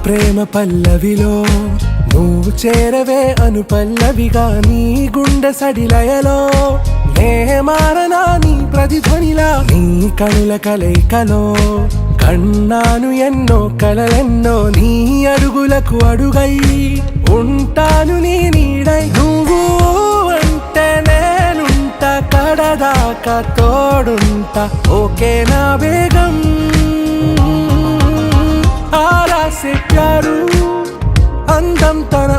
ప్రేమ పల్లవిలో నువ్వు చేరవే అను పల్లవిగా నీ గుండె సడిలయలో నే మారనా నీ ప్రతిధ్వనిలా నీ కనుల కలయికలో కన్నాను ఎన్నో కలలెన్నో నీ అడుగులకు అడుగై ఉంటాను నీ నీడై నువ్వు అంటే నేనుంట కడదాకా తోడుంటా ఓకే నా వేగం ఆరా से प्यारू అందం తన